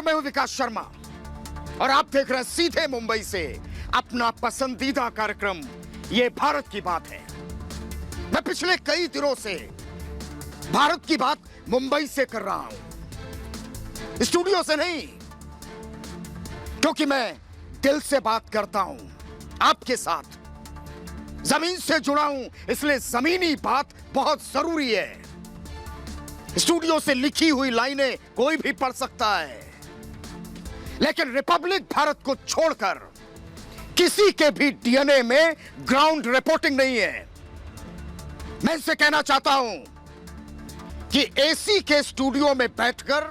मैं हूं विकास शर्मा और आप देख रहे हैं सीधे मुंबई से अपना पसंदीदा कार्यक्रम ये भारत की बात है। मैं पिछले कई दिनों से भारत की बात मुंबई से कर रहा हूं, स्टूडियो से नहीं, क्योंकि मैं दिल से बात करता हूं आपके साथ, जमीन से जुड़ा हूं, इसलिए जमीनी बात बहुत जरूरी है। स्टूडियो से लिखी हुई लाइनें कोई भी पढ़ सकता है, लेकिन रिपब्लिक भारत को छोड़कर किसी के भी डीएनए में ग्राउंड रिपोर्टिंग नहीं है। मैं इनसे कहना चाहता हूं कि एसी के स्टूडियो में बैठकर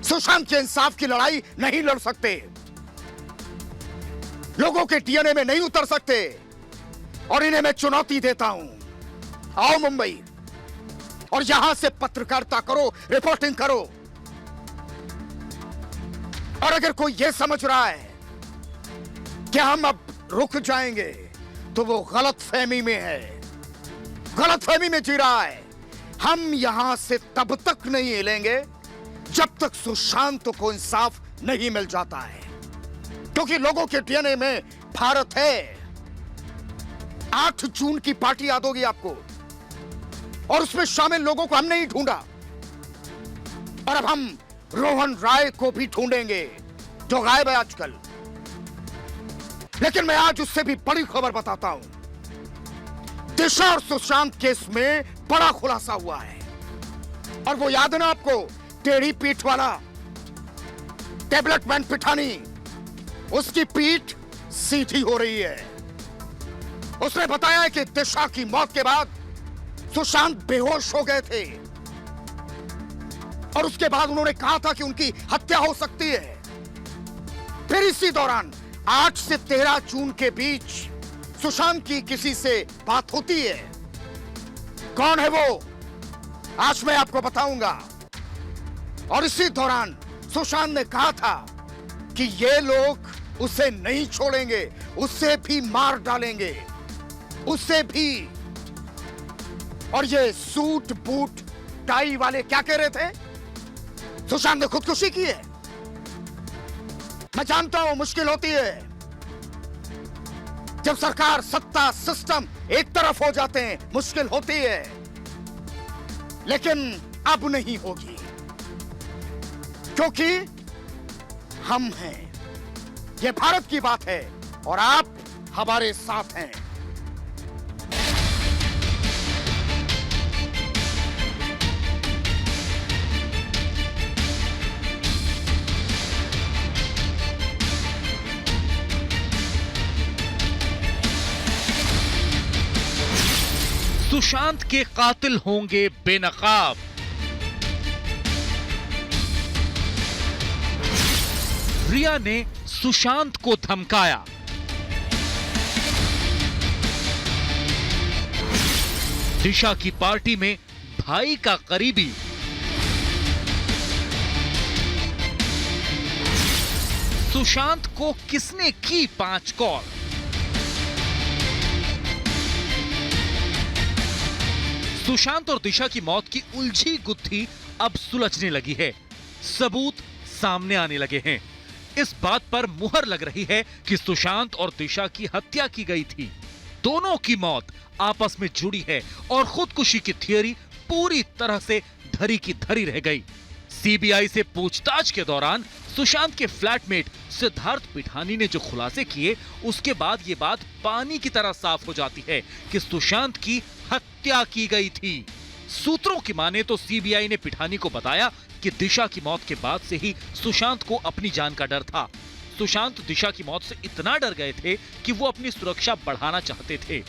सुशांत के इंसाफ की लड़ाई नहीं लड़ सकते, लोगों के डीएनए में नहीं उतर सकते, और इन्हें मैं चुनौती देता हूं, आओ मुंबई और यहां से पत्रकारिता करो, रिपोर्टिंग करो। और अगर कोई यह समझ रहा है कि हम अब रुक जाएंगे तो वो गलतफहमी में है, गलतफहमी में जी रहा है। हम यहां से तब तक नहीं हिलेंगे जब तक सुशांत को इंसाफ नहीं मिल जाता है, क्योंकि लोगों के डीएनए में भारत है। 8 जून की पार्टी याद होगी आपको, और उसमें शामिल लोगों को हमने ही ढूंढा, और अब हम रोहन राय को भी ढूंढेंगे जो गायब है आजकल। लेकिन मैं आज उससे भी बड़ी खबर बताता हूं। दिशा और सुशांत केस में बड़ा खुलासा हुआ है, और वो याद है ना आपको, टेढ़ी पीठ वाला टेबलेट मैन पिठानी, उसकी पीठ सीधी हो रही है। उसने बताया है कि दिशा की मौत के बाद सुशांत बेहोश हो गए थे, और उसके बाद उन्होंने कहा था कि उनकी हत्या हो सकती है। फिर इसी दौरान 8 से 13 जून के बीच सुशांत की किसी से बात होती है। कौन है वो, आज मैं आपको बताऊंगा। और इसी दौरान सुशांत ने कहा था कि ये लोग उसे नहीं छोड़ेंगे, उसे भी मार डालेंगे, उसे भी। और ये सूट बूट टाई वाले क्या कह रहे थे? सुशांत ने खुदकुशी की है। मैं जानता हूं मुश्किल होती है जब सरकार, सत्ता, सिस्टम एक तरफ हो जाते हैं, मुश्किल होती है, लेकिन अब नहीं होगी, क्योंकि हम हैं। यह भारत की बात है और आप हमारे साथ हैं। सुशांत के कातिल होंगे बेनकाब। रिया ने सुशांत को धमकाया। दिशा की पार्टी में भाई का करीबी। सुशांत को किसने की 5 कॉल? सुशांत और दिशा की मौत की उलझी गुत्थी अब सुलझने लगी है, सबूत सामने आने लगे हैं। इस बात पर मुहर लग रही है कि सुशांत और दिशा की हत्या की गई थी। दोनों की मौत आपस में जुड़ी है और खुदकुशी की थियरी पूरी तरह से धरी की धरी रह गई। सीबीआई से पूछताछ के दौरान सुशांत के फ्लैटमेट सिद्धार्थ पिठानी ने जो खुलासे किए, उसके बाद यह बात पानी की तरह साफ हो जाती है कि सुशांत की हत्या की गई थी। सूत्रों की माने तो सीबीआई ने पिठानी को बताया कि दिशा की मौत के बाद से ही सुशांत को अपनी जान का डर था। सुशांत दिशा की मौत से इतना डर गए थे कि वो अपनी सुरक्षा बढ़ाना चाहते थे।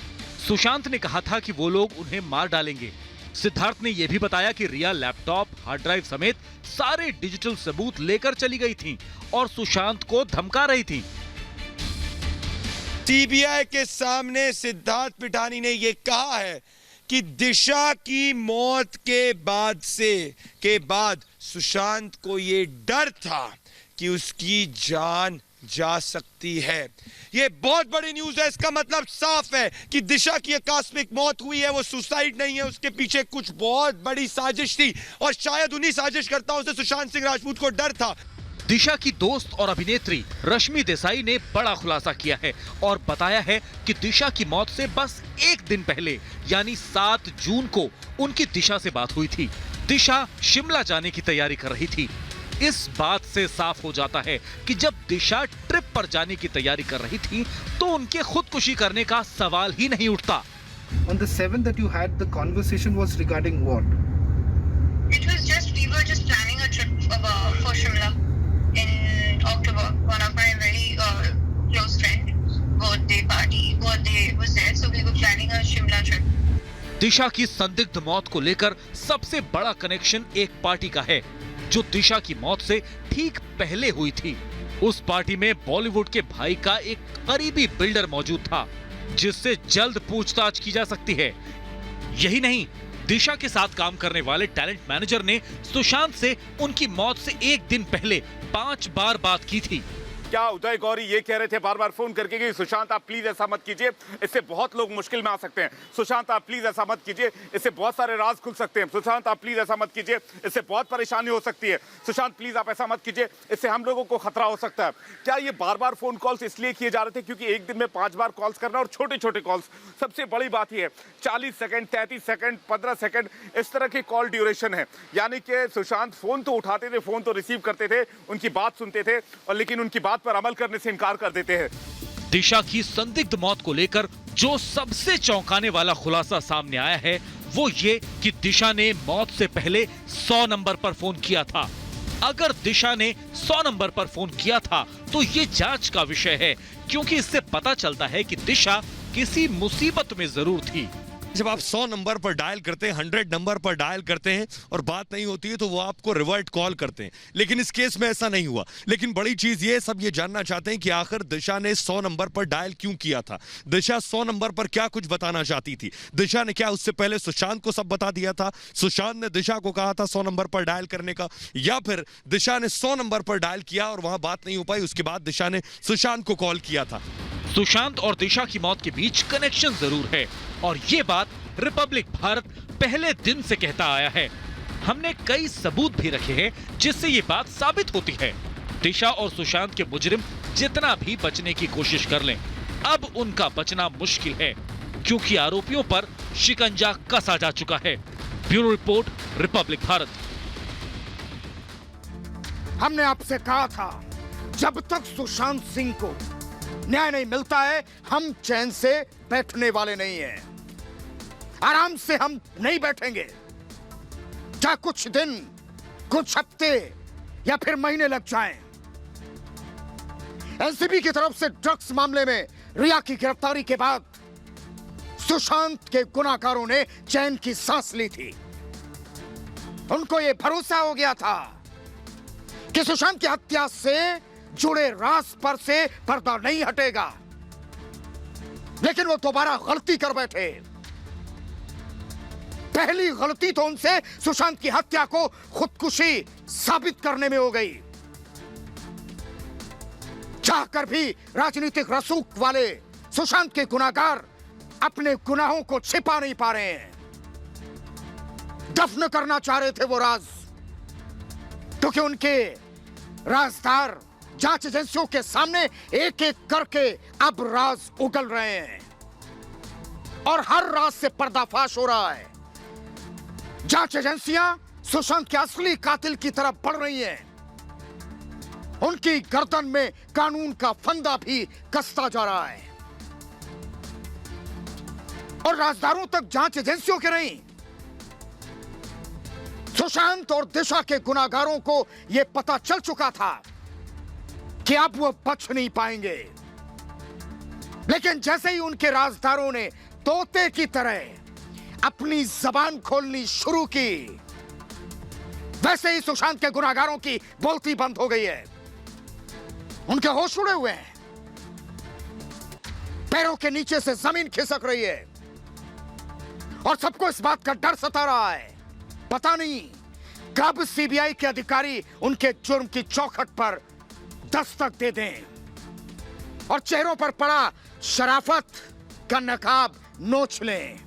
सुशांत ने कहा था कि वो लोग उन्हें मार डालेंगे। सिद्धार्थ ने यह भी बताया कि रिया लैपटॉप, हार्ड ड्राइव समेत सारे डिजिटल सबूत लेकर चली गई थी और सुशांत को धमका रही थी। सीबीआई के सामने सिद्धार्थ पिठानी ने यह कहा है कि दिशा की मौत के बाद सुशांत को यह डर था कि उसकी जान जा सकती है। यह बहुत बड़ी न्यूज है। इसका मतलब साफ है कि दिशा की आकस्मिक मौत हुई है, वो सुसाइड नहीं है, उसके पीछे कुछ बहुत बड़ी साजिश थी और शायद उन्हीं साजिशकर्ताओं से सुशांत सिंह राजपूत को डर था। दिशा की दोस्त और अभिनेत्री रश्मि देसाई ने बड़ा खुलासा किया है और बताया है कि दिशा की मौत से बस एक दिन पहले यानी 7 जून को उनकी दिशा से बात हुई थी। दिशा शिमला जाने की तैयारी कर रही थी। इस बात से साफ हो जाता है कि जब दिशा ट्रिप पर जाने की तैयारी कर रही थी तो उनके खुदकुशी करने का सवाल ही नहीं उठता। On the 7th that you had, the conversation was regarding what? It was just, we were just planning a trip for Shimla in October. One of my very close friend, birthday was there, so we were planning a Shimla trip. दिशा की संदिग्ध मौत को लेकर सबसे बड़ा connection एक party का है जो दिशा की मौत से ठीक पहले हुई थी। उस पार्टी में बॉलीवुड के भाई का एक करीबी बिल्डर मौजूद था जिससे जल्द पूछताछ की जा सकती है। यही नहीं, दिशा के साथ काम करने वाले टैलेंट मैनेजर ने सुशांत से उनकी मौत से एक दिन पहले 5 बार बात की थी। क्या उदय गौरी ये कह रहे थे बार बार फोन करके कि सुशांत आप प्लीज ऐसा मत कीजिए, इससे बहुत लोग मुश्किल में आ सकते हैं। सुशांत आप प्लीज ऐसा मत कीजिए, इससे बहुत सारे राज खुल सकते हैं। सुशांत आप प्लीज ऐसा मत कीजिए, इससे बहुत परेशानी हो सकती है। सुशांत प्लीज आप ऐसा मत कीजिए, इससे हम लोगों को खतरा हो सकता है। क्या ये बार बार फोन कॉल्स इसलिए किए जा रहे थे क्योंकि एक दिन में 5 बार कॉल्स करना और छोटे छोटे कॉल्स? सबसे बड़ी बात यह है 40 सेकंड, 33 सेकंड, 15 सेकंड इस तरह की कॉल ड्यूरेशन है। यानी कि सुशांत फोन तो उठाते थे, फोन तो रिसीव करते थे, उनकी बात सुनते थे और लेकिन उनकी बात पर अमल करने से इनकार कर देते हैं। दिशा की संदिग्ध मौत को लेकर जो सबसे चौंकाने वाला खुलासा सामने आया है वो ये कि दिशा ने मौत से पहले 100 नंबर पर फोन किया था। अगर दिशा ने 100 नंबर पर फोन किया था तो ये जांच का विषय है क्योंकि इससे पता चलता है कि दिशा किसी मुसीबत में जरूर थी। जब आप 100 नंबर पर डायल करते हैं, 100 नंबर पर डायल करते हैं और बात नहीं होती है तो वो आपको रिवर्ट कॉल करते हैं, लेकिन इस केस में ऐसा नहीं हुआ। लेकिन बड़ी चीज ये, सब ये जानना चाहते हैं कि आखिर दिशा ने 100 नंबर पर डायल क्यों किया था। दिशा 100 नंबर पर क्या कुछ बताना चाहती थी? दिशा ने क्या उससे पहले सुशांत को सब बता दिया था? सुशांत ने दिशा को कहा था 100 नंबर पर डायल करने का, या फिर दिशा ने 100 नंबर पर डायल किया और वहां बात नहीं हो पाई, उसके बाद दिशा ने सुशांत को कॉल किया था? सुशांत और दिशा की मौत के बीच कनेक्शन जरूर है और ये बात रिपब्लिक भारत पहले दिन से कहता आया है। हमने कई सबूत भी रखे हैं जिससे ये बात साबित होती है। दिशा और सुशांत के मुजरिम जितना भी बचने की कोशिश कर लें, अब उनका बचना मुश्किल है क्योंकि आरोपियों पर शिकंजा कसा जा चुका है। Bureau report, Republic Bharat. हमने आपसे कहा था जब तक सुशांत सिंह को न्याय नहीं मिलता है हम चैन से बैठने वाले नहीं हैं। आराम से हम नहीं बैठेंगे। चाहे कुछ दिन, कुछ हफ्ते या फिर महीने लग जाएं। एनसीबी की तरफ से ड्रग्स मामले में रिया की गिरफ्तारी के बाद सुशांत के गुनाहगारों ने चैन की सांस ली थी। उनको यह भरोसा हो गया था कि सुशांत की हत्या से जुड़े राज पर से पर्दा नहीं हटेगा, लेकिन वो दोबारा गलती कर बैठे। पहली गलती तो उनसे सुशांत की हत्या को खुदकुशी साबित करने में हो गई। चाहकर भी राजनीतिक रसूख वाले सुशांत के गुनाहगार अपने गुनाहों को छिपा नहीं पा रहे हैं। दफन करना चाह रहे थे वो राज, क्योंकि उनके राजदार जांच एजेंसियों के सामने एक एक करके अब राज उगल रहे हैं और हर राज से पर्दाफाश हो रहा है। जांच एजेंसियां सुशांत के असली कातिल की तरफ बढ़ रही हैं। उनकी गर्दन में कानून का फंदा भी कसता जा रहा है और राजदारों तक जांच एजेंसियों के नहीं, सुशांत और दिशा के गुनाहगारों को यह पता चल चुका था कि अब वो बच नहीं पाएंगे। लेकिन जैसे ही उनके राजदारों ने तोते की तरह अपनी जबान खोलनी शुरू की, वैसे ही सुशांत के गुनाहगारों की बोलती बंद हो गई है। उनके होश उड़े हुए हैं, पैरों के नीचे से जमीन खिसक रही है और सबको इस बात का डर सता रहा है। पता नहीं कब सीबीआई के अधिकारी उनके जुर्म की चौखट पर दस्तक दे दें और चेहरों पर पड़ा शराफत का नकाब नोच लें।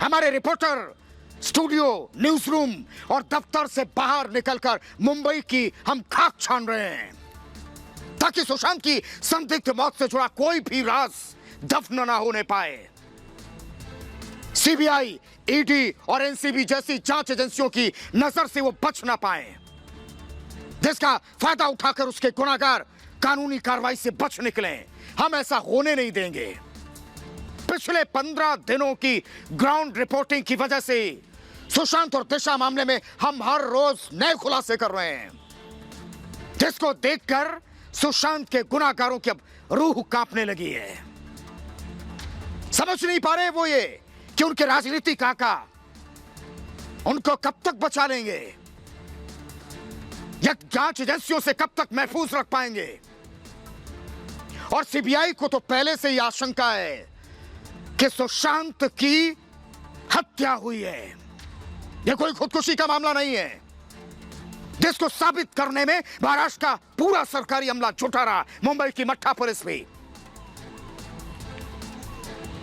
हमारे रिपोर्टर स्टूडियो, न्यूज रूम और दफ्तर से बाहर निकलकर मुंबई की हम खाक छान रहे हैं ताकि सुशांत की संदिग्ध मौत से जुड़ा कोई भी राज दफन ना होने पाए। सीबीआई, ईडी और एनसीबी जैसी जांच एजेंसियों की नजर से वो बच ना पाए, जिसका फायदा उठाकर उसके गुनाहगार कानूनी कार्रवाई से बच निकले। हम ऐसा होने नहीं देंगे। पिछले 15 दिनों की ग्राउंड रिपोर्टिंग की वजह से सुशांत और दिशा मामले में हम हर रोज नए खुलासे कर रहे हैं, जिसको देखकर सुशांत के गुनाहगारों की अब रूह कांपने लगी है। समझ नहीं पा रहे वो ये कि उनके राजनीतिक आका उनको कब तक बचा लेंगे या जांच एजेंसियों से कब तक महफूज रख पाएंगे। और सीबीआई को तो पहले से ही आशंका है कि सुशांत की हत्या हुई है। यह कोई खुदकुशी का मामला नहीं है, जिसको साबित करने में महाराष्ट्र का पूरा सरकारी अमला जुटा रहा, मुंबई की मट्ठा पुलिस भी।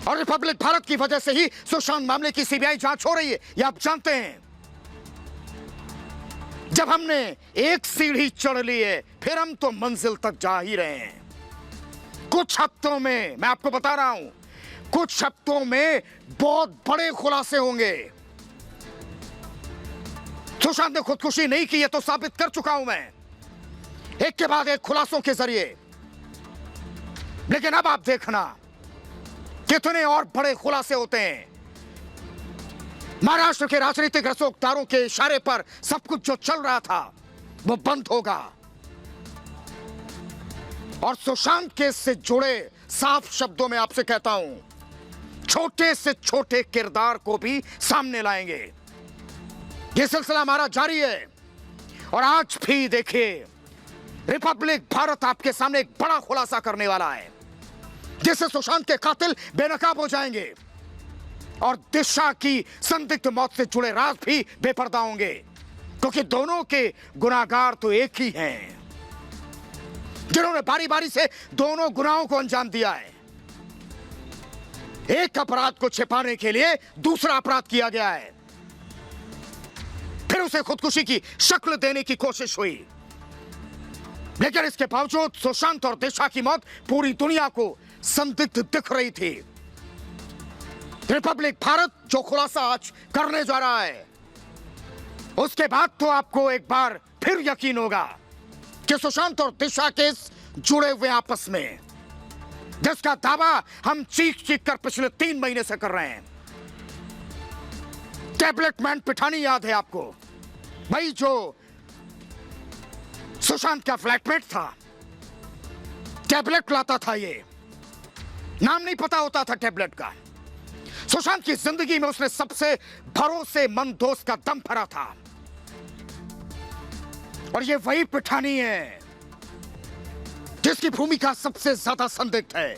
और रिपब्लिक भारत की वजह से ही सुशांत मामले की सीबीआई जांच हो रही है, यह आप जानते हैं। जब हमने एक सीढ़ी चढ़ ली है, फिर हम तो मंजिल तक जा ही रहे हैं। कुछ हफ्तों में, मैं आपको बता रहा हूं, कुछ हफ्तों में बहुत बड़े खुलासे होंगे। सुशांत ने खुदकुशी नहीं की, यह तो साबित कर चुका हूं मैं, एक के बाद एक खुलासों के जरिए। लेकिन अब आप देखना कितने और बड़े खुलासे होते हैं। महाराष्ट्र के राजनीतिक रसूखदारों के इशारे पर सब कुछ जो चल रहा था वो बंद होगा और सुशांत केस से जुड़े साफ शब्दों में आपसे कहता हूं, छोटे से छोटे किरदार को भी सामने लाएंगे। यह सिलसिला हमारा जारी है और आज भी देखिए, रिपब्लिक भारत आपके सामने एक बड़ा खुलासा करने वाला है, जिससे सुशांत के कातिल बेनकाब हो जाएंगे और दिशा की संदिग्ध मौत से जुड़े राज भी बेपर्दा होंगे, क्योंकि दोनों के गुनाहगार तो एक ही हैं, जिन्होंने बारी बारी से दोनों गुनाहों को अंजाम दिया है। एक अपराध को छिपाने के लिए दूसरा अपराध किया गया है, फिर उसे खुदकुशी की शक्ल देने की कोशिश हुई। लेकिन इसके बावजूद सुशांत और दिशा की मौत पूरी दुनिया को संदिग्ध दिख रही थी। रिपब्लिक भारत जो खुलासा आज करने जा रहा है, उसके बाद तो आपको एक बार फिर यकीन होगा कि सुशांत और दिशा केस जुड़े हुए आपस में, जिसका दावा हम चीख चीख कर पिछले 3 महीने से कर रहे हैं। टैबलेट मैन पिठानी याद है आपको, भाई जो सुशांत का फ्लैटमेट था, टैबलेट लाता था, ये नाम नहीं पता होता था टैबलेट का। सुशांत की जिंदगी में उसने सबसे भरोसेमंद दोस्त का दम भरा था और ये वही पिठानी है जिसकी भूमिका सबसे ज्यादा संदिग्ध है।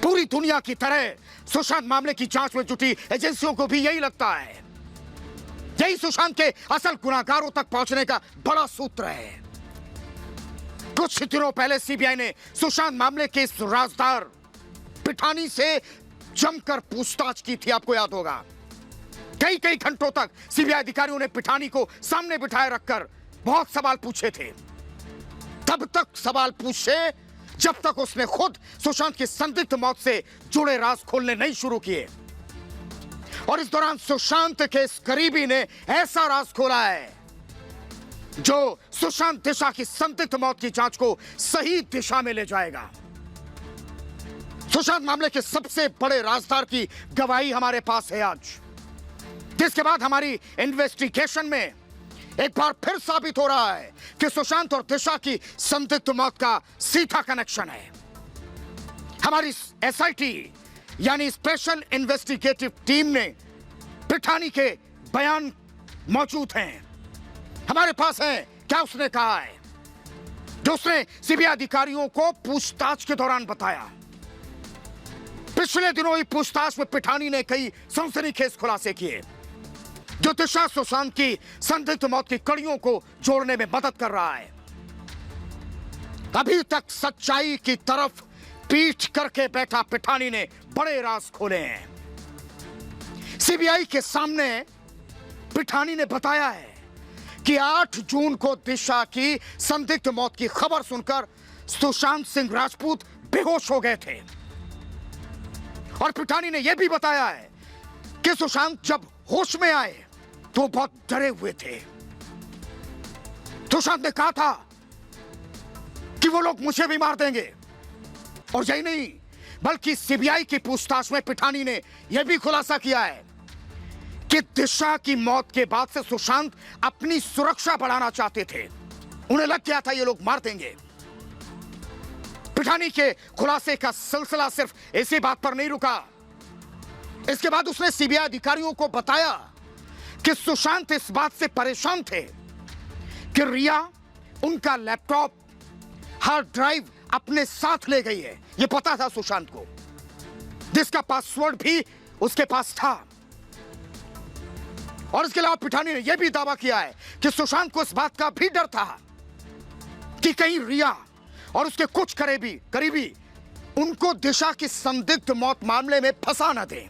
पूरी दुनिया की तरह सुशांत मामले की जांच में जुटी एजेंसियों को भी यही लगता है। यही सुशांत के असल गुनाहगारों तक पहुंचने का बड़ा सूत्र है। कुछ दिनों पहले सीबीआई ने सुशांत मामले के इस राजदार पिठानी से जमकर पूछताछ की थी, आपको याद होगा। कई कई घंटों तक सीबीआई अधिकारियों ने पिठानी को सामने बिठाए रखकर बहुत सवाल पूछे थे। तब तक सवाल पूछे जब तक उसने खुद सुशांत की संदिग्ध मौत से जुड़े राज खोलने नहीं शुरू किए। और इस दौरान सुशांत के इस करीबी ने ऐसा राज खोला है जो सुशांत दिशा की संदिग्ध मौत की जांच को सही दिशा में ले जाएगा। सुशांत मामले के सबसे बड़े राजदार की गवाही हमारे पास है आज, जिसके बाद हमारी इन्वेस्टिगेशन में एक बार फिर साबित हो रहा है कि सुशांत और दिशा की संदिग्ध मौत का सीधा कनेक्शन है। हमारी एसआईटी यानी स्पेशल इन्वेस्टिगेटिव टीम ने पिठानी के बयान मौजूद हैं, हमारे पास है। क्या उसने कहा है जो उसने सीबीआई अधिकारियों को पूछताछ के दौरान बताया। पिछले दिनों ही पूछताछ में पिठानी ने कई सनसनीखेज खुलासे किए जो दिशा सुशांत की संदिग्ध मौत की कड़ियों को जोड़ने में मदद कर रहा है। अभी तक सच्चाई की तरफ पीठ करके बैठा पिठानी ने बड़े राज खोले हैं। सीबीआई के सामने पिठानी ने बताया है कि 8 जून को दिशा की संदिग्ध मौत की खबर सुनकर सुशांत सिंह राजपूत बेहोश हो गए थे। और पिठानी ने यह भी बताया है कि सुशांत जब होश में आए तो बहुत डरे हुए थे। सुशांत ने कहा था कि वो लोग मुझे भी मार देंगे। और यही नहीं, बल्कि सीबीआई की पूछताछ में पिठानी ने यह भी खुलासा किया है कि दिशा की मौत के बाद से सुशांत अपनी सुरक्षा बढ़ाना चाहते थे। उन्हें लग गया था ये लोग मार देंगे। पिठानी के खुलासे का सिलसिला सिर्फ इसी बात पर नहीं रुका। इसके बाद उसने सीबीआई अधिकारियों को बताया कि सुशांत इस बात से परेशान थे कि रिया उनका लैपटॉप, हार्ड ड्राइव अपने साथ ले गई है। यह पता था सुशांत को, जिसका पासवर्ड भी उसके पास था। और इसके अलावा पिठानी ने यह भी दावा किया है कि सुशांत को इस बात का भी डर था कि कहीं रिया और उसके कुछ करीबी उनको दिशा की संदिग्ध मौत मामले में फंसा न दें।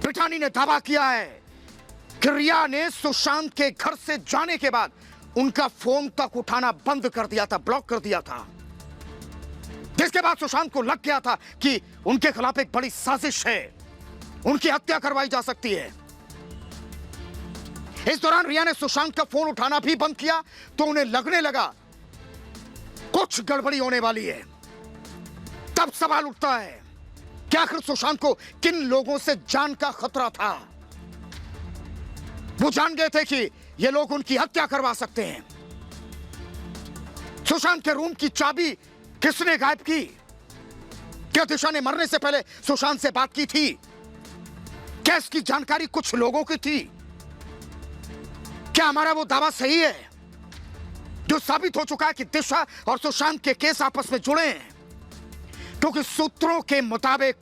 पिठानी ने दावा किया है कि रिया ने सुशांत के घर से जाने के बाद उनका फोन तक उठाना बंद कर दिया था, ब्लॉक कर दिया था। जिसके बाद सुशांत को लग गया था कि उनके खिलाफ एक बड़ी साजिश है, उनकी हत्या करवाई जा सकती है। इस दौरान रिया ने सुशांत का फोन उठाना भी बंद किया तो उन्हें लगने लगा कुछ गड़बड़ी होने वाली है। तब सवाल उठता है कि आखिर सुशांत को किन लोगों से जान का खतरा था। वो जान गए थे कि ये लोग उनकी हत्या करवा सकते हैं। सुशांत के रूम की चाबी किसने गायब की? क्या दिशा ने मरने से पहले सुशांत से बात की थी? क्या इसकी जानकारी कुछ लोगों की थी? क्या हमारा वो दावा सही है जो साबित हो चुका है कि दिशा और सुशांत के केस आपस में जुड़े हैं? क्योंकि सूत्रों के मुताबिक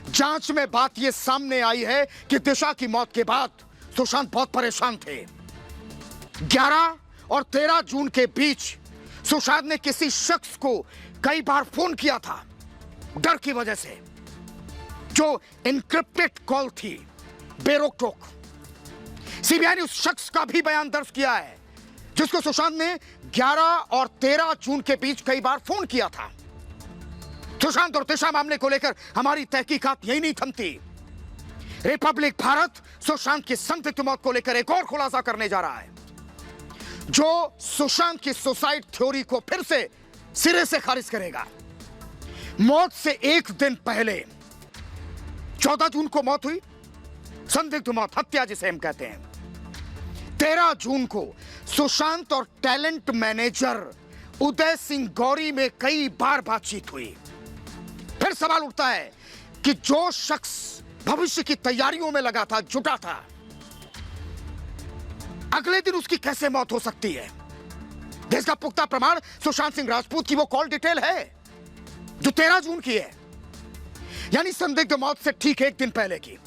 जांच में बात यह सामने आई है कि दिशा की मौत के बाद सुशांत बहुत परेशान थे। 11 और 13 जून के बीच सुशांत ने किसी शख्स को कई बार फोन किया था डर की वजह से, जो इनक्रिप्टेड कॉल थी, बेरोक टोक। सीबीआई ने उस शख्स का भी बयान दर्ज किया है जिसको सुशांत ने 11 और 13 जून के बीच कई बार फोन किया था। सुशांत और दिशा मामले को लेकर हमारी तहकीकात यही नहीं थमती। रिपब्लिक भारत सुशांत की संदिग्ध मौत को लेकर एक और खुलासा करने जा रहा है, जो सुशांत की सुसाइड थ्योरी को फिर से सिरे से खारिज करेगा। मौत से एक दिन पहले 14 जून को मौत हुई, संदिग्ध मौत, हत्या जिसे हम कहते हैं। 13 जून को सुशांत और टैलेंट मैनेजर उदय सिंह गौरी में कई बार बातचीत हुई। फिर सवाल उठता है कि जो शख्स भविष्य की तैयारियों में लगा था, जुटा था, अगले दिन उसकी कैसे मौत हो सकती है? जिसका पुख्ता प्रमाण सुशांत सिंह राजपूत की वो कॉल डिटेल है जो 13 जून की है, यानी संदिग्ध मौत से ठीक एक दिन पहले की।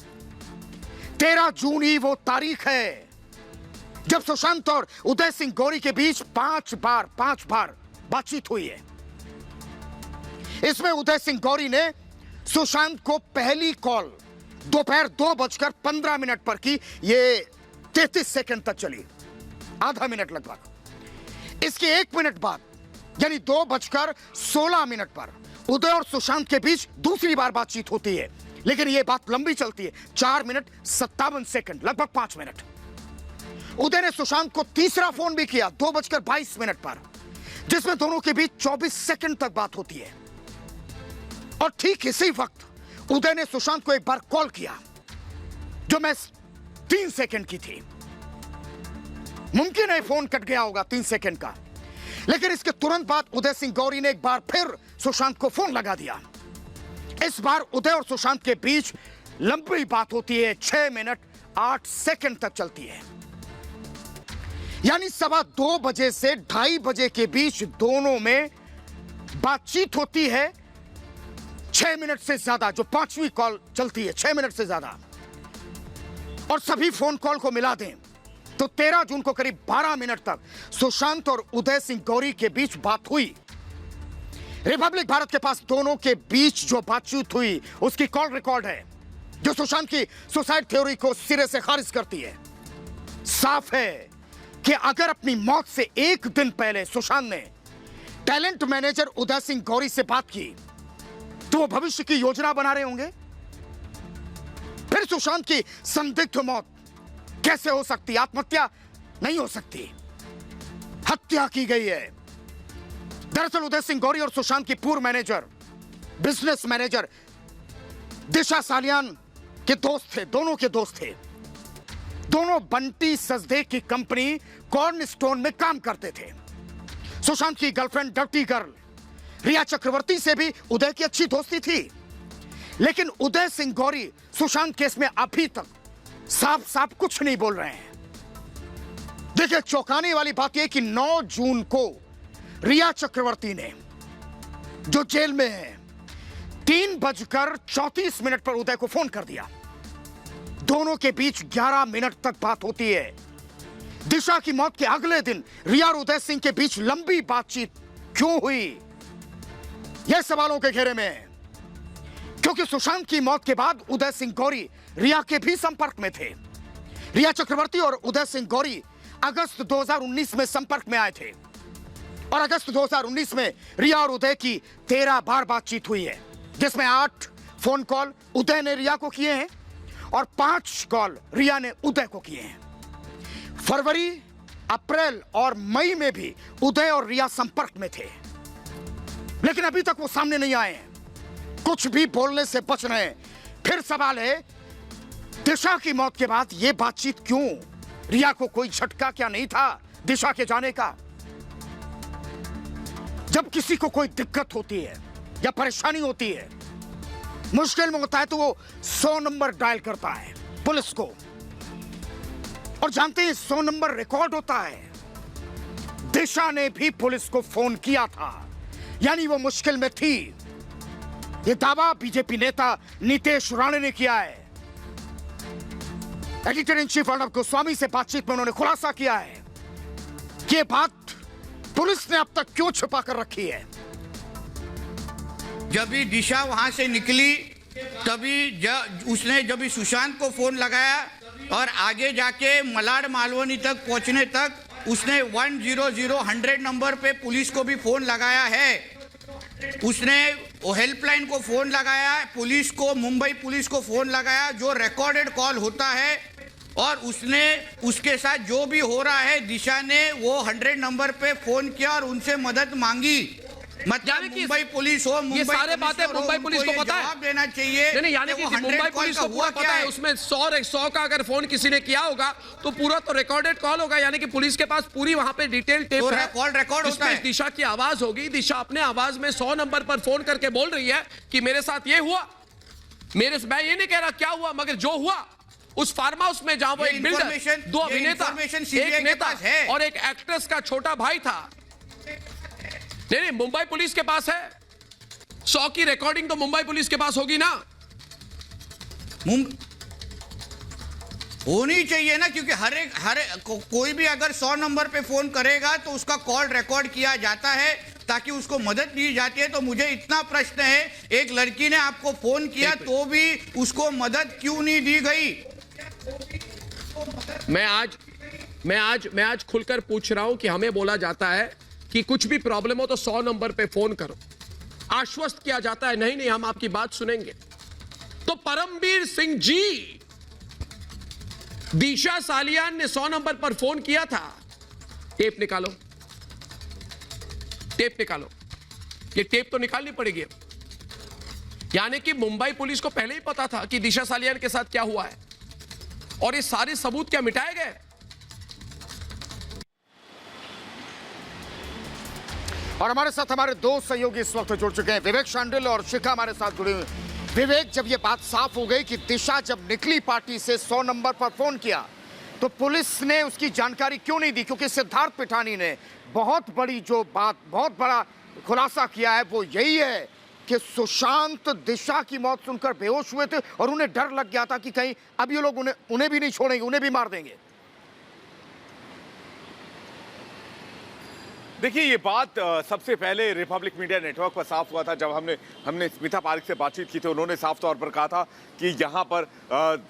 13 जून ही वो तारीख है जब सुशांत और उदय सिंह गौरी के बीच 5 बार बातचीत हुई है। इसमें उदय सिंह गौरी ने सुशांत को पहली कॉल दोपहर 2:15 पर की। ये 33 सेकंड तक चली, आधा मिनट लगभग। इसके 1 मिनट बाद यानी 2:16 पर उदय और सुशांत के बीच दूसरी बार बातचीत होती है, लेकिन यह बात लंबी चलती है, 4 मिनट 57 सेकंड, लगभग 5 मिनट। उदय ने सुशांत को तीसरा फोन भी किया 2:22 पर, जिसमें दोनों के बीच 24 सेकंड तक बात होती है। और ठीक इसी वक्त उदय ने सुशांत को एक बार कॉल किया जो मैं 3 सेकंड की थी। मुमकिन है फोन कट गया होगा 3 सेकंड का, लेकिन इसके तुरंत बाद उदय सिंह गौरी ने एक बार फिर सुशांत को फोन लगा दिया। इस बार उदय और सुशांत के बीच लंबी बात होती है, 6 मिनट 8 सेकंड तक चलती है। यानी 2:15 बजे से 2:30 बजे के बीच दोनों में बातचीत होती है 6 मिनट से ज्यादा। जो 5वीं कॉल चलती है 6 मिनट से ज्यादा, और सभी फोन कॉल को मिला दें तो 13 जून को करीब 12 मिनट तक सुशांत और उदय सिंह गौरी के बीच बात हुई। रिपब्लिक भारत के पास दोनों के बीच जो बातचीत हुई उसकी कॉल रिकॉर्ड है। जो सुशांत की सुसाइड थ्योरी को सिरे से खारिज करती है। साफ है कि अगर अपनी मौत से एक दिन पहले सुशांत ने टैलेंट मैनेजर उदय सिंह गौरी से बात की तो वो भविष्य की योजना बना रहे होंगे। फिर सुशांत की संदिग्ध मौत कैसे हो सकती? आत्महत्या नहीं हो सकती, हत्या की गई है। दरअसल उदय सिंह गौरी और सुशांत की पूर्व मैनेजर, बिजनेस मैनेजर दिशा सालियान के दोस्त थे, दोनों के दोस्त थे। दोनों बंटी सजदे की कंपनी कॉर्नस्टोन में काम करते थे। सुशांत की गर्लफ्रेंड डर्टी गर्ल रिया चक्रवर्ती से भी उदय की अच्छी दोस्ती थी, लेकिन उदय सिंह गौरी सुशांत केस में अभी तक साफ साफ कुछ नहीं बोल रहे हैं। देखिए, चौंकाने वाली बात यह कि 9 जून को रिया चक्रवर्ती ने, जो जेल में है, 3:34 पर उदय को फोन कर दिया। दोनों के बीच 11 मिनट तक बात होती है। दिशा की मौत के अगले दिन रिया और उदय सिंह के बीच लंबी बातचीत क्यों हुई, यह सवालों के घेरे में है। क्योंकि सुशांत की मौत के बाद उदय सिंह गौरी रिया के भी संपर्क में थे। रिया चक्रवर्ती और उदय सिंह गौरी अगस्त 2019 में संपर्क में आए थे और अगस्त 2019 में रिया और उदय की 13 बार बातचीत हुई है, जिसमें 8 फोन कॉल उदय ने रिया को किए हैं और 5 कॉल रिया ने उदय को किए हैं। फरवरी, अप्रैल और मई में भी उदय और रिया संपर्क में थे, लेकिन अभी तक वो सामने नहीं आए हैं, कुछ भी बोलने से बच रहे हैं। फिर सवाल है, दिशा की मौत के बाद ये बातचीत क्यों? रिया को कोई झटका क्या नहीं था दिशा के जाने का? जब किसी को कोई दिक्कत होती है या परेशानी होती है, मुश्किल में होता है, तो वो 100 नंबर डायल करता है पुलिस को, और जानते हैं 100 नंबर रिकॉर्ड होता है। दिशा ने भी पुलिस को फोन किया था, यानी वो मुश्किल में थी। ये दावा बीजेपी नेता नीतीश राणे ने किया है। Editor in chief Arnab Goswami से बातचीत में उन्होंने खुलासा किया है कि ये बात पुलिस ने अब तक क्यों छुपा कर रखी है। जब भी दिशा वहां से निकली तभी उसने जब भी सुशांत को फोन लगाया और आगे जाके मलाड मालवनी तक पहुंचने तक उसने 100 नंबर पे पुलिस को भी फोन लगाया है। उसने हेल्पलाइन को फोन लगाया, पुलिस को, मुंबई पुलिस को फोन लगाया, जो रिकॉर्डेड कॉल होता है, और उसने उसके साथ जो भी हो रहा है दिशा ने वो 100 नंबर पे फोन किया और उनसे मदद मांगी। मतलब मुंबई पुलिस हो, ये सारे बातें मुंबई पुलिस को पता है, जवाब देना चाहिए। नहीं, यानी कि मुंबई पुलिस को पूरा पता है। उसमें 100 का अगर फोन किसी ने किया होगा तो पूरा तो रिकॉर्डेड कॉल होगा, यानी कि पुलिस के पास पूरी वहां पे डिटेल टेप है, कॉल रिकॉर्ड होता है। दिशा की आवाज होगी, दिशा अपने आवाज में 100 नंबर पर फोन करके बोल रही है कि मेरे साथ ये हुआ। मैं ये नहीं कह रहा क्या हुआ, मगर जो हुआ उस फार्म हाउस में जहां वो एक बिल्डर, 2 अभिनेता, एक नेता और एक एक्ट्रेस का छोटा भाई था। नहीं, मुंबई पुलिस के पास है। 100 की रिकॉर्डिंग तो मुंबई पुलिस के पास होगी ना, होनी चाहिए ना, क्योंकि कोई भी अगर 100 नंबर पे फोन करेगा तो उसका कॉल रिकॉर्ड किया जाता है ताकि उसको मदद दी जाती है। तो मुझे इतना प्रश्न है, एक लड़की ने आपको फोन किया तो भी उसको मदद क्यों नहीं दी गई? मैं आज खुलकर पूछ रहा हूं कि हमें बोला जाता है कि कुछ भी प्रॉब्लम हो तो 100 नंबर पे फोन करो, आश्वस्त किया जाता है नहीं हम आपकी बात सुनेंगे। तो परमबीर सिंह जी, दिशा सालियान ने 100 नंबर पर फोन किया था। टेप निकालो, ये टेप तो निकालनी पड़ेगी। यानी कि मुंबई पुलिस को पहले ही पता था कि दिशा सालियान के साथ क्या हुआ है, और ये सारे सबूत क्या मिटाए गए? और हमारे साथ हमारे 2 सहयोगी इस वक्त जुड़ चुके हैं, विवेक शांडिल और शिखा हमारे साथ जुड़े हुए। विवेक, जब ये बात साफ हो गई कि दिशा जब निकली पार्टी से 100 नंबर पर फोन किया, तो पुलिस ने उसकी जानकारी क्यों नहीं दी? क्योंकि सिद्धार्थ पिठानी ने बहुत बड़ा खुलासा किया है, वो यही है कि सुशांत दिशा की मौत सुनकर बेहोश हुए थे और उन्हें डर लग गया था कि कहीं अब ये लोग उन्हें भी नहीं छोड़ेंगे, उन्हें भी मार देंगे। देखिए ये बात सबसे पहले रिपब्लिक मीडिया नेटवर्क पर साफ हुआ था जब हमने स्मिता पारिक से बातचीत की थी। उन्होंने साफ तौर पर कहा था कि यहाँ पर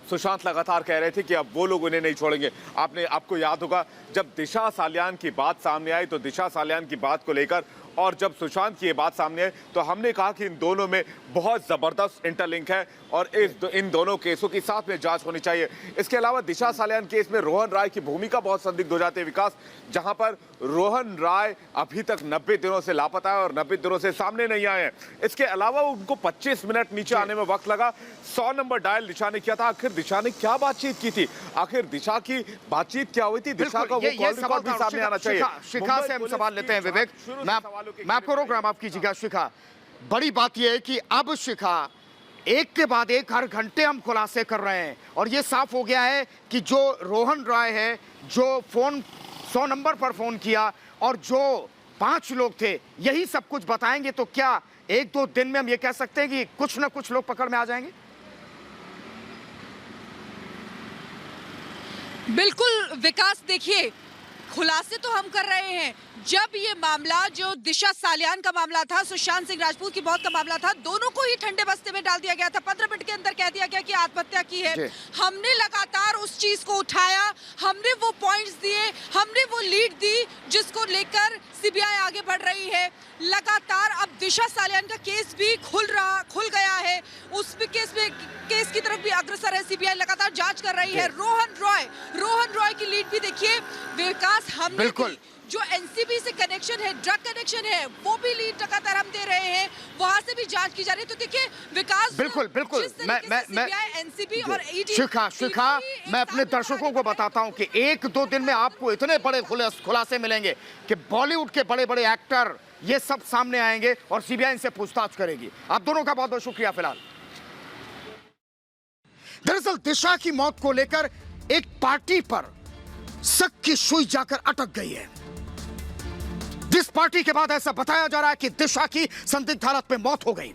सुशांत लगातार कह रहे थे कि अब वो लोग उन्हें नहीं छोड़ेंगे। आपको याद होगा जब दिशा सालियान की बात सामने आई तो दिशा सालियान की बात को लेकर और जब सुशांत की ये बात सामने आई तो हमने कहा कि इन दोनों में बहुत जबरदस्त इंटरलिंक है और इन दोनों केसों की साथ में जांच होनी चाहिए। इसके अलावा दिशा सालियान केस में रोहन राय की भूमिका बहुत संदिग्ध हो जाती है विकास, जहां पर रोहन राय अभी तक 90 दिनों से लापता है और 90 दिनों से सामने नहीं आए हैं। इसके अलावा उनको 25 मिनट नीचे आने में वक्त लगा। 100 नंबर डायल दिशा ने किया था। आखिर दिशा ने क्या बातचीत की थी, आखिर दिशा की बातचीत क्या हुई थी, दिशा का वो कॉल रिकॉर्ड भी सामने आना चाहिए। शिखा से हम सवाल लेते हैं विवेक, मैं आपको रोक रहा हूं, माफ कीजिएगा शिखा। बड़ी बात यह है कि अब शिखा एक के बाद एक हर घंटे हम खुलासे कर रहे हैं और यह साफ हो गया है कि जो रोहन राय है जो फोन 100 नंबर पर फोन किया और जो 5 लोग थे यही सब कुछ बताएंगे, तो क्या 1-2 दिन में हम ये कह सकते हैं कि कुछ ना कुछ लोग पकड़ में आ जाएंगे? बिल्कुल विकास, देखिए खुलासे तो हम कर रहे हैं। जब ये मामला जो दिशा सालियान का मामला था, सुशांत सिंह राजपूत की मौत का मामला था, दोनों को ही ठंडे बस्ते में डाल दिया गया था। 15 मिनट के अंदर कह दिया गया कि आत्महत्या की है। हमने लगातार उस चीज को उठाया, हमने वो पॉइंट्स दिए, हमने वो लीड दी जिसको लेकर सीबीआई आगे बढ़ रही है। लगातार अब दिशा सालियान का केस भी खुल गया है, उस केस की तरफ भी अग्रसर है सीबीआई, लगातार जांच कर रही है। रोहन रॉय की लीड भी देखिए विकास, हमने जो एनसीबी से कनेक्शन है, ड्रग कनेक्शन है, वो भी लीड लगातार हम दे रहे हैं, वहां से भी जांच की जा रही है। तो देखिए विकास, बिल्कुल मैं एनसीबी और ईडी। शिखा मैं अपने दर्शकों को बताता हूं कि 1-2 दिन में आपको इतने बड़े खुलासे मिलेंगे कि बॉलीवुड के बड़े-बड़े एक्टर ये सब सामने आएंगे और सीबीआई इनसे पूछताछ करेगी। आप दोनों का बहुत बहुत शुक्रिया। फिलहाल दरअसल दिशा की मौत को लेकर एक पार्टी पर शक की सुई जाकर अटक गई है, जिस पार्टी के बाद ऐसा बताया जा रहा है कि दिशा की संदिग्ध हालत में मौत हो गई।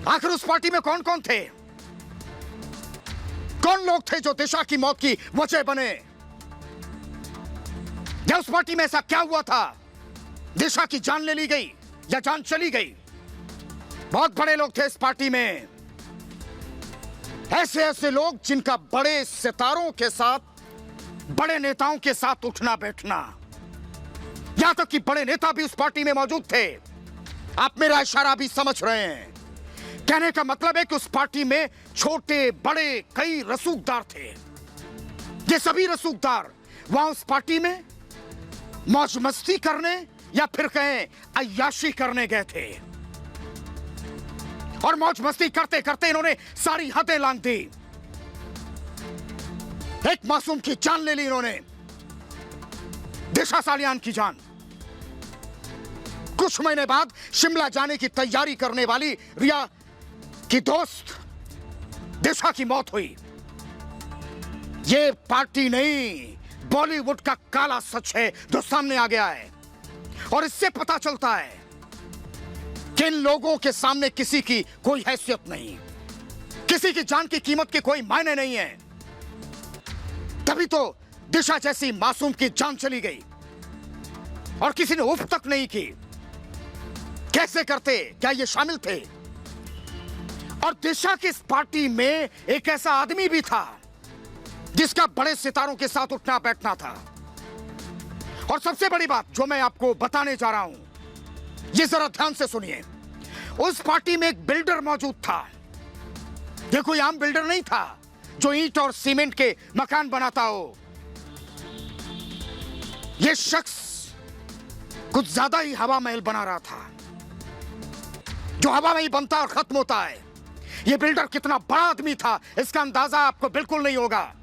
आखिर उस पार्टी में कौन कौन थे, कौन लोग थे जो दिशा की मौत की वजह बने, या उस पार्टी में ऐसा क्या हुआ था, दिशा की जान ले ली गई या जान चली गई। बहुत बड़े लोग थे इस पार्टी में, ऐसे लोग जिनका बड़े सितारों के साथ, बड़े नेताओं के साथ उठना बैठना, यहां तक कि बड़े नेता भी उस पार्टी में मौजूद थे। आप मेरा इशारा भी समझ रहे हैं। कहने का मतलब है कि उस पार्टी में छोटे बड़े कई रसूखदार थे। ये सभी रसूखदार वहां उस पार्टी में मौज मस्ती करने या फिर कहें अय्याशी करने गए थे, और मौज मस्ती करते करते इन्होंने सारी हदें लांघ दी। एक मासूम की जान ले ली इन्होंने, दिशा सालियान की जान। कुछ महीने बाद शिमला जाने की तैयारी करने वाली रिया की दोस्त दिशा की मौत हुई। यह पार्टी नहीं, बॉलीवुड का काला सच है जो सामने आ गया है, और इससे पता चलता है कि इन लोगों के सामने किसी की कोई हैसियत नहीं, किसी की जान की कीमत के कोई मायने नहीं है। तभी तो दिशा जैसी मासूम की जान चली गई और किसी ने उफ तक नहीं की। कैसे करते, क्या ये शामिल थे? और दिशा की इस पार्टी में एक ऐसा आदमी भी था जिसका बड़े सितारों के साथ उठना बैठना था। और सबसे बड़ी बात जो मैं आपको बताने जा रहा हूं, ये जरा ध्यान से सुनिए। उस पार्टी में एक बिल्डर मौजूद था। ये कोई आम बिल्डर नहीं था जो ईंट और सीमेंट के मकान बनाता हो। यह शख्स कुछ ज्यादा ही हवा महल बना रहा था, जो हवा में ही बनता और खत्म होता है। यह बिल्डर कितना बड़ा आदमी था इसका अंदाजा आपको बिल्कुल नहीं होगा।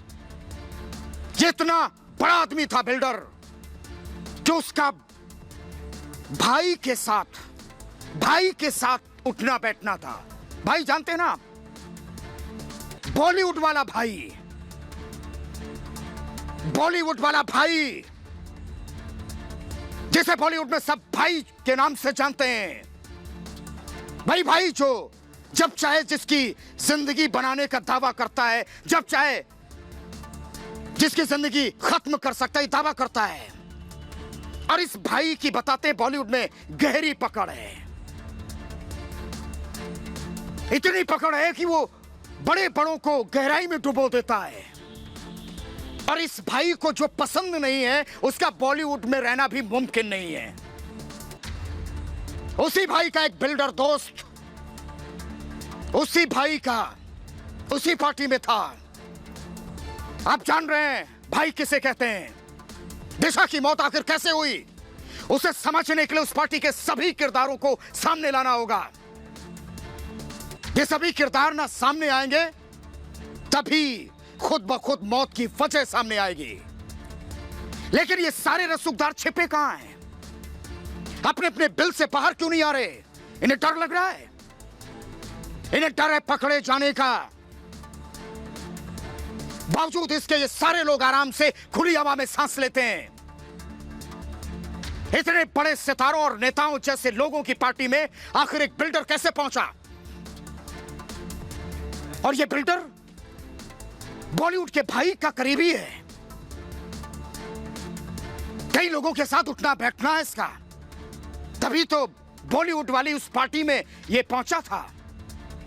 ये इतना बड़ा आदमी था बिल्डर कि उसका भाई के साथ उठना बैठना था। भाई जानते हैं ना आप, बॉलीवुड वाला भाई जिसे बॉलीवुड में सब भाई के नाम से जानते हैं। भाई जो जब चाहे जिसकी जिंदगी बनाने का दावा करता है, जब चाहे जिसकी जिंदगी खत्म कर सकता है दावा करता है। और इस भाई की बताते बॉलीवुड में गहरी पकड़ है, इतनी पकड़ है कि वो बड़े बड़ों को गहराई में डुबो देता है। और इस भाई को जो पसंद नहीं है उसका बॉलीवुड में रहना भी मुमकिन नहीं है। उसी भाई का एक बिल्डर दोस्त उसी भाई का उसी पार्टी में था। आप जान रहे हैं भाई किसे कहते हैं। दिशा की मौत आखिर कैसे हुई उसे समझने के लिए उस पार्टी के सभी किरदारों को सामने लाना होगा। ये सभी किरदार ना सामने आएंगे तभी खुद ब खुद मौत की वजह सामने आएगी। लेकिन ये सारे रसूखदार छिपे कहां हैं? अपने अपने बिल से बाहर क्यों नहीं आ रहे? इन्हें डर लग रहा है, इन्हें डर है पकड़े जाने का। बावजूद इसके ये सारे लोग आराम से खुली हवा में सांस लेते हैं। इतने बड़े सितारों और नेताओं जैसे लोगों की पार्टी में आखिर एक बिल्डर कैसे पहुंचा? और ये बिल्डर बॉलीवुड के भाई का करीबी है। कई लोगों के साथ उठना बैठना है इसका, तभी तो बॉलीवुड वाली उस पार्टी में ये पहुंचा था,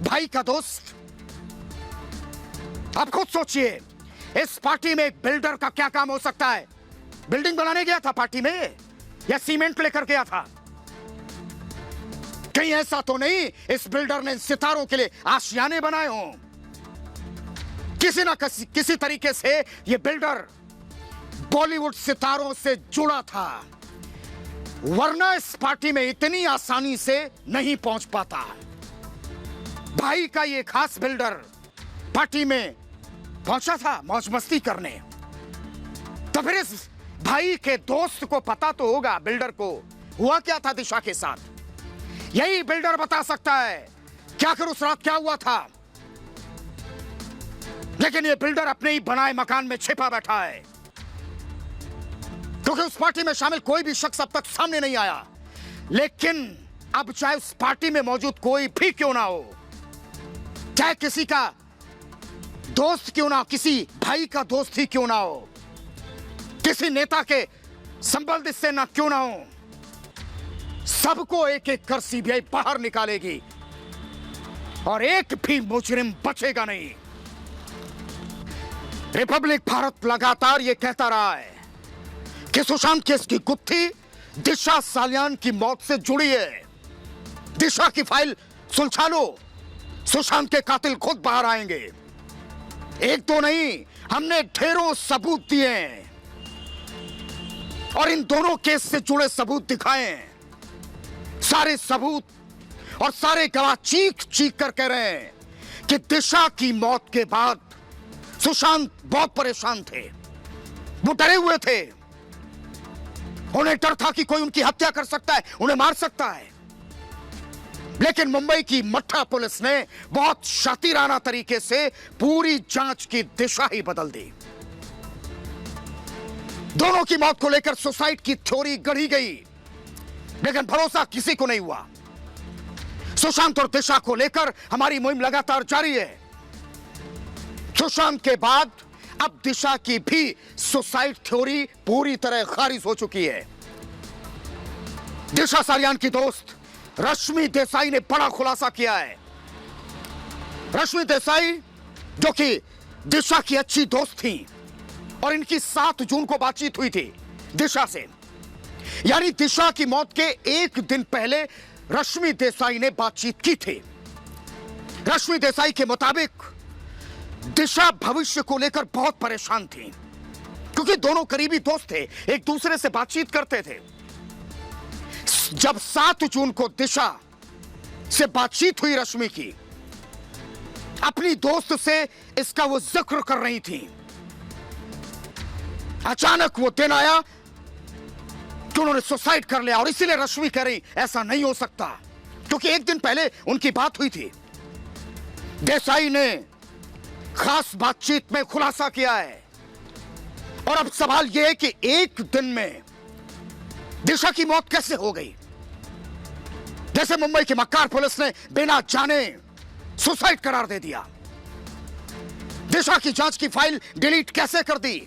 भाई का दोस्त। अब खुद सोचिए इस पार्टी में एक बिल्डर का क्या काम हो सकता है? बिल्डिंग बनाने गया था पार्टी में या सीमेंट लेकर गया था? कहीं ऐसा तो नहीं इस बिल्डर ने सितारों के लिए आशियाने बनाए हों। किसी ना किसी तरीके से ये बिल्डर बॉलीवुड सितारों से जुड़ा था, वरना इस पार्टी में इतनी आसानी से नहीं पहुंच पाता। भाई का ये खास बिल्डर पार्टी में पहुंचा था मौज मस्ती करने, तो फिर इस भाई के दोस्त को पता तो होगा बिल्डर को हुआ क्या था दिशा के साथ। यही बिल्डर बता सकता है कि आखिर उस रात क्या हुआ था। लेकिन ये बिल्डर अपने ही बनाए मकान में छिपा बैठा है, क्योंकि उस पार्टी में शामिल कोई भी शख्स अब तक सामने नहीं आया। लेकिन अब चाहे उस पार्टी में मौजूद कोई भी क्यों ना हो, चाहे किसी का दोस्त क्यों ना हो, किसी भाई का दोस्त ही क्यों ना हो, किसी नेता के संबंध से ना क्यों ना हो, सबको एक एक कर सीबीआई बाहर निकालेगी और एक भी मुजरिम बचेगा नहीं। रिपब्लिक भारत लगातार यह कहता रहा है कि सुशांत केस की गुत्थी दिशा सालियान की मौत से जुड़ी है। दिशा की फाइल सुलझा लो, सुशांत के कातिल खुद बाहर आएंगे। एक तो नहीं, हमने ढेरों सबूत दिए हैं और इन दोनों केस से जुड़े सबूत दिखाए हैं। सारे सबूत और सारे गवाह चीख चीख कर कह रहे हैं कि दिशा की मौत के बाद सुशांत बहुत परेशान थे, वो डरे हुए थे। उन्हें डर था कि कोई उनकी हत्या कर सकता है, उन्हें मार सकता है। लेकिन मुंबई की मट्ठा पुलिस ने बहुत शातिराना तरीके से पूरी जांच की दिशा ही बदल दी। दोनों की मौत को लेकर सुसाइड की थ्योरी गढ़ी गई, लेकिन भरोसा किसी को नहीं हुआ। सुशांत और दिशा को लेकर हमारी मुहिम लगातार जारी है। सुशांत के बाद अब दिशा की भी सुसाइड थ्योरी पूरी तरह खारिज हो चुकी है। दिशा सालियान की दोस्त रश्मि देसाई ने बड़ा खुलासा किया है। रश्मि देसाई जो कि दिशा की अच्छी दोस्त थी और इनकी 7 जून को बातचीत हुई थी दिशा से, यानी दिशा की मौत के एक दिन पहले रश्मि देसाई ने बातचीत की थी। रश्मि देसाई के मुताबिक दिशा भविष्य को लेकर बहुत परेशान थी, क्योंकि दोनों करीबी दोस्त थे, एक दूसरे से बातचीत करते थे। जब 7 जून को दिशा से बातचीत हुई रश्मि की, अपनी दोस्त से इसका वो जिक्र कर रही थी। अचानक वो दिन आया कि उन्होंने सुसाइड कर लिया, और इसीलिए रश्मि कह रही ऐसा नहीं हो सकता, क्योंकि एक दिन पहले उनकी बात हुई थी। देसाई ने खास बातचीत में खुलासा किया है, और अब सवाल यह है कि एक दिन में दिशा की मौत कैसे हो गई? जैसे मुंबई की मक्कार पुलिस ने बिना जाने सुसाइड करार दे दिया। दिशा की जांच की फाइल डिलीट कैसे कर दी?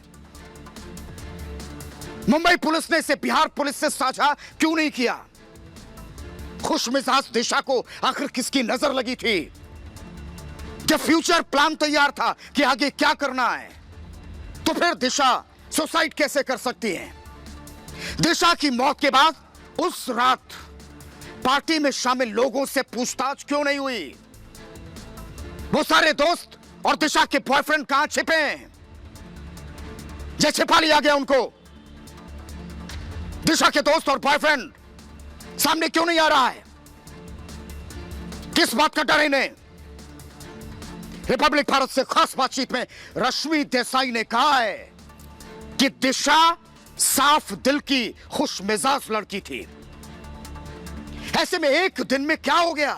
मुंबई पुलिस ने इसे बिहार पुलिस से साझा क्यों नहीं किया? खुशमिजाज दिशा को आखिर किसकी नजर लगी थी? जब फ्यूचर प्लान तैयार था कि आगे क्या करना है, तो फिर दिशा सुसाइड कैसे कर सकती है? दिशा की मौत के बाद उस रात पार्टी में शामिल लोगों से पूछताछ क्यों नहीं हुई? वो सारे दोस्त और दिशा के बॉयफ्रेंड कहां छिपे हैं? जे छिपा लिया गया उनको। दिशा के दोस्त और बॉयफ्रेंड सामने क्यों नहीं आ रहा है? किस बात का डर है इन्हें? रिपब्लिक भारत से खास बातचीत में रश्मि देसाई ने कहा है कि दिशा साफ दिल की खुश मिजाज लड़की थी। ऐसे में एक दिन में क्या हो गया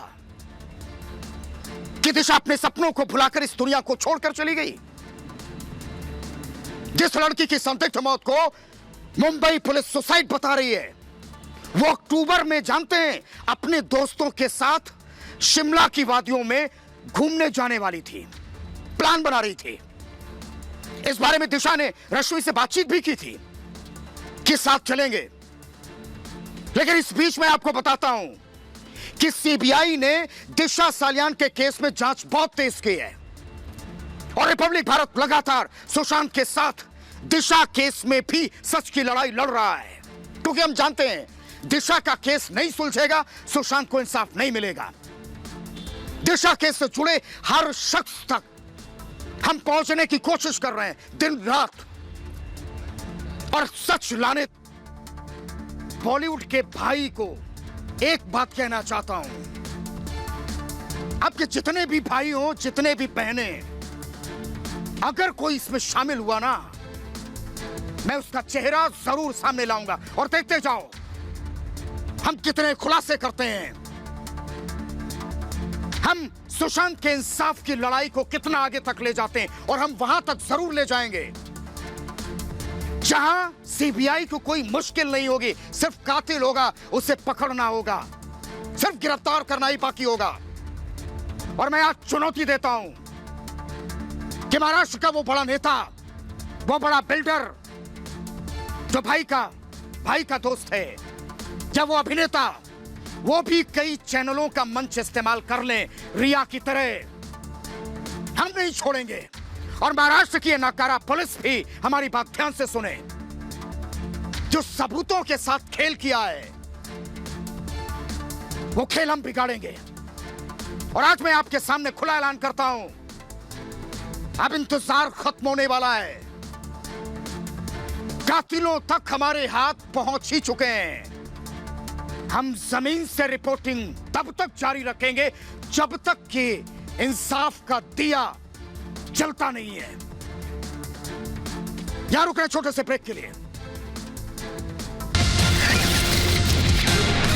कि दिशा अपने सपनों को भुलाकर इस दुनिया को छोड़कर चली गई? जिस लड़की की संदिग्ध मौत को मुंबई पुलिस सुसाइड बता रही है, वो अक्टूबर में जानते हैं अपने दोस्तों के साथ शिमला की वादियों में घूमने जाने वाली थी, प्लान बना रही थी। इस बारे में दिशा ने रश्मि से बातचीत भी की थी कि साथ चलेंगे। लेकिन इस बीच में आपको बताता हूं कि सीबीआई ने दिशा सालियान के केस में जांच बहुत तेज की है और रिपब्लिक भारत लगातार सुशांत के साथ दिशा केस में भी सच की लड़ाई लड़ रहा है, क्योंकि हम जानते हैं दिशा का केस नहीं सुलझेगा, सुशांत को इंसाफ नहीं मिलेगा। दिशा केस से जुड़े हर शख्स तक हम पहुंचने की कोशिश कर रहे हैं दिन रात, और सच लाने। बॉलीवुड के भाई को एक बात कहना चाहता हूं, आपके जितने भी भाई हो, जितने भी बहने, अगर कोई इसमें शामिल हुआ ना, मैं उसका चेहरा जरूर सामने लाऊंगा। और देखते जाओ हम कितने खुलासे करते हैं, हम सुशांत के इंसाफ की लड़ाई को कितना आगे तक ले जाते हैं, और हम वहां तक जरूर ले जाएंगे जहां सीबीआई को कोई मुश्किल नहीं होगी। सिर्फ कातिल होगा, उसे पकड़ना होगा, सिर्फ गिरफ्तार करना ही बाकी होगा। और मैं आज चुनौती देता हूं कि महाराष्ट्र का वो बड़ा नेता, वो बड़ा बिल्डर जो भाई का दोस्त है, क्या वो अभिनेता, वो भी कई चैनलों का मंच इस्तेमाल कर लें रिया की तरह, हम नहीं छोड़ेंगे। और महाराष्ट्र की नाकारा पुलिस भी हमारी बात ध्यान से सुने। जो सबूतों के साथ खेल किया है, वो खेल हम बिगाड़ेंगे। और आज मैं आपके सामने खुला ऐलान करता हूं, अब इंतजार खत्म होने वाला है। कातिलों तक हमारे हाथ पहुंच ही चुके हैं। हम जमीन से रिपोर्टिंग तब तक जारी रखेंगे जब तक कि इंसाफ का दिया जलता नहीं है। यहां रुक रहे छोटे से ब्रेक के लिए।